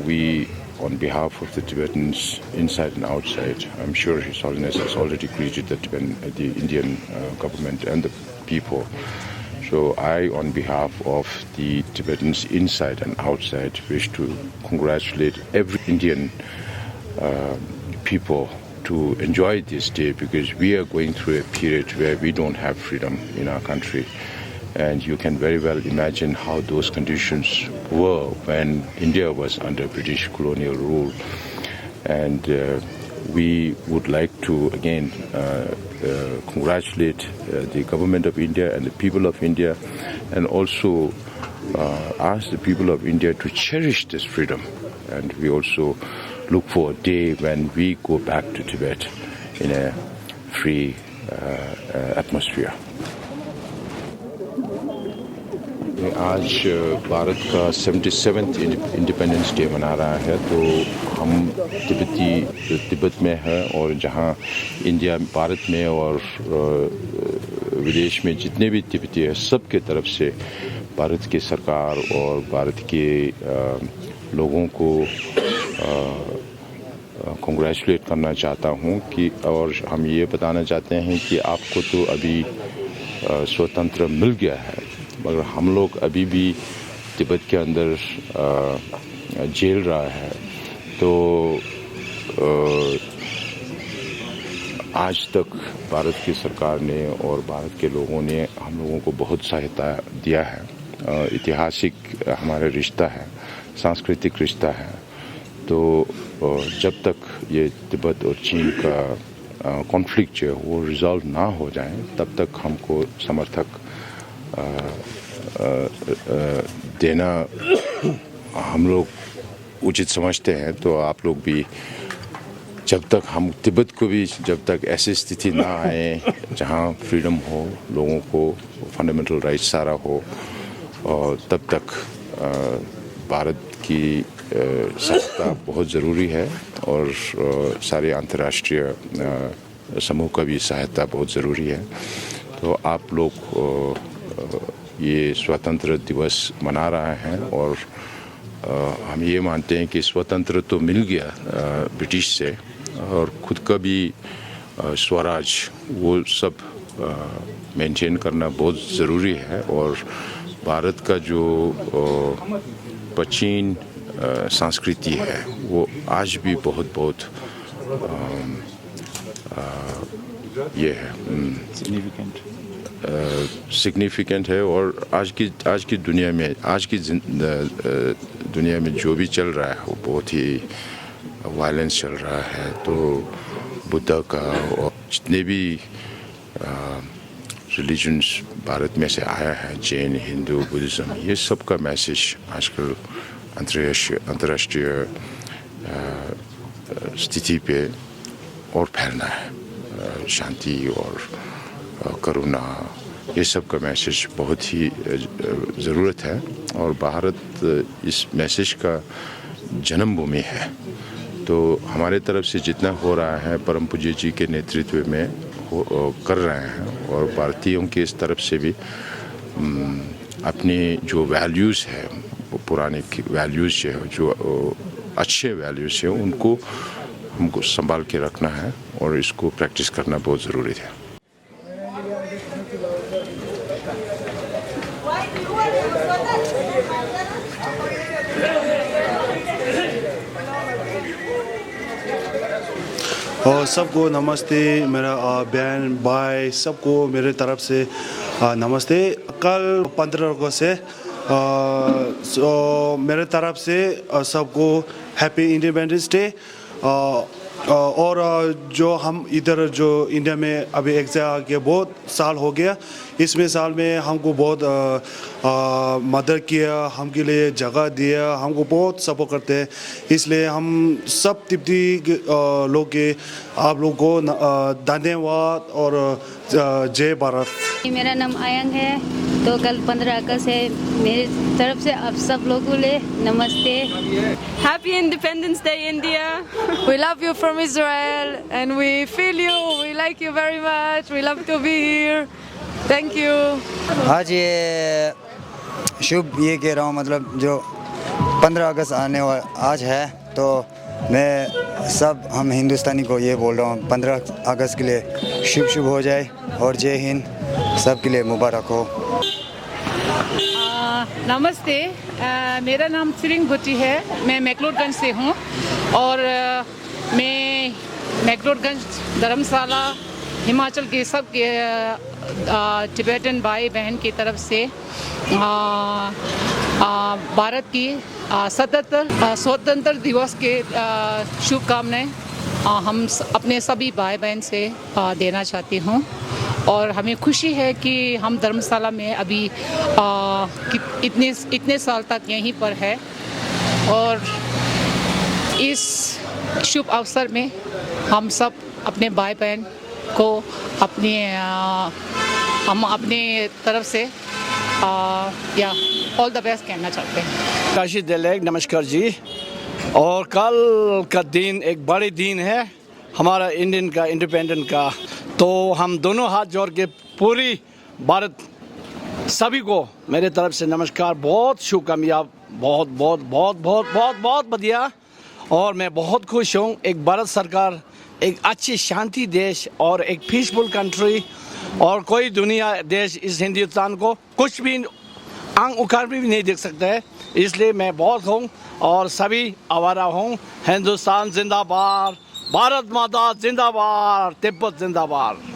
we, on behalf of the Tibetans inside and outside, I'm sure His Holiness has already greeted the Indian government and the people. So I, on behalf of the Tibetans inside and outside, wish to congratulate every Indian people to enjoy this day, because we are going through a period where we don't have freedom in our country. And you can very well imagine how those conditions were when India was under British colonial rule. And we would like to again congratulate the government of India and the people of India, and also ask the people of India to cherish this freedom. And we also look for a day when we go back to Tibet in a free atmosphere. आज भारत का 77th independence day मना रहा है, तो हम तिब्बत में है, और जहां इंडिया, भारत में और विदेश में जितने भी तिब्बती हैं, सब के तरफ से भारत की सरकार और भारत के लोगों को कंग्रेचुलेट करना चाहता हूं कि, और हम ये बताना चाहते हैं कि आपको तो अभी स्वतंत्र मिल गया है, मगर हम लोग अभी भी तिब्बत के अंदर जेल रहा है। तो आज तक भारत की सरकार ने और भारत के लोगों ने हम लोगों को बहुत सहायता दिया है। ऐतिहासिक हमारा रिश्ता है, सांस्कृतिक रिश्ता है। तो जब तक ये तिब्बत और चीन का कॉन्फ्लिक्ट जो है वो रिजॉल्व ना हो जाए, तब तक हमको समर्थक देना हम लोग उचित समझते हैं। तो आप लोग भी, जब तक हम तिब्बत को भी, जब तक ऐसी स्थिति ना आए जहां फ्रीडम हो, लोगों को फंडामेंटल राइट्स सारा हो, और तब तक भारत की सहायता बहुत ज़रूरी है, और सारे अंतर्राष्ट्रीय समूह का भी सहायता बहुत ज़रूरी है। तो आप लोग ये स्वतंत्र दिवस मना रहे हैं, और हम ये मानते हैं कि स्वतंत्र तो मिल गया ब्रिटिश से, और खुद का भी स्वराज वो सब मेंटेन करना बहुत ज़रूरी है। और भारत का जो प्राचीन संस्कृति है वो आज भी बहुत ये है सिग्निफिकेंट है। और आज की दुनिया में जो भी चल रहा है वो बहुत ही वायलेंस चल रहा है। तो बुद्ध का और जितने भी रिलीजन्स भारत में से आया है, जैन, हिंदू, बुद्धिज़्म, ये सब का मैसेज आजकल अंतर्राष्ट्रीय स्थिति पे और फैलना है। शांति और करुणा, ये सब का मैसेज बहुत ही ज़रूरत है, और भारत इस मैसेज का जन्मभूमि है। तो हमारे तरफ से जितना हो रहा है परम पूज्य जी के नेतृत्व में कर रहे हैं, और भारतीयों के इस तरफ से भी अपने जो वैल्यूज़ है, पुराने वैल्यूज़ जो अच्छे वैल्यूज़ है, उनको हमको संभाल के रखना है, और इसको प्रैक्टिस करना बहुत ज़रूरी है। और सबको नमस्ते, मेरा बहन भाई सबको मेरे तरफ से नमस्ते। कल 15 अगस्त से मेरे तरफ से सबको हैप्पी इंडिपेंडेंस डे। और जो हम इधर जो इंडिया में अभी एग्ज़ाम आके बहुत साल हो गया, इसमें साल में हमको बहुत मदद किया, हमके लिए जगह दिया, हमको बहुत सपोर्ट करते हैं। इसलिए हम सब तिब्बती लोग के आप लोग को धन्यवाद और जय भारत। मेरा नाम आयंग है। तो कल 15 अगस्त है, मेरी तरफ से आप सब लोगों ले नमस्ते। Happy Independence Day, India. We love you from Israel and we feel you. We like you very much. We love to be here. Thank you. आज ये शुभ ये कह रहा हूँ, मतलब जो 15 अगस्त आज है, तो मैं सब हम हिंदुस्तानी को ये बोल रहा हूँ 15 अगस्त के लिए शुभ शुभ हो जाए और जय हिंद, सबके लिए मुबारक हो। नमस्ते, मेरा नाम सिरिंग भुट्टी है, मैं मैक्लोडगंज से हूँ और मैं मैक्लोडगंज धर्मशाला हिमाचल के सब के टिबेटन भाई बहन की तरफ से भारत की 77 स्वतंत्र दिवस के शुभकामनाएं हम अपने सभी भाई बहन से देना चाहती हूँ। और हमें खुशी है कि हम धर्मशाला में अभी इतने साल तक यहीं पर है और इस शुभ अवसर में हम सब अपने भाई बहन को हम अपने तरफ से या ऑल द बेस्ट कहना चाहते हैं। काशी दिलेग नमस्कार जी। और कल का दिन एक बड़ी दिन है हमारा इंडियन का इंडिपेंडेंट का, तो हम दोनों हाथ जोड़ के पूरी भारत सभी को मेरे तरफ से नमस्कार, बहुत शुभ कामयाब, बहुत बहुत बहुत बहुत बहुत बहुत बढ़िया। और मैं बहुत खुश हूँ एक भारत सरकार, एक अच्छी शांति देश और एक पीसफुल कंट्री, और कोई दुनिया देश इस हिंदुस्तान को कुछ भी आंख उखाड़ भी नहीं देख सकता है, इसलिए मैं बहुत हूँ और सभी आवारा हूँ। हिंदुस्तान जिंदाबाद, भारत माता जिंदाबाद, तिब्बत जिंदाबाद।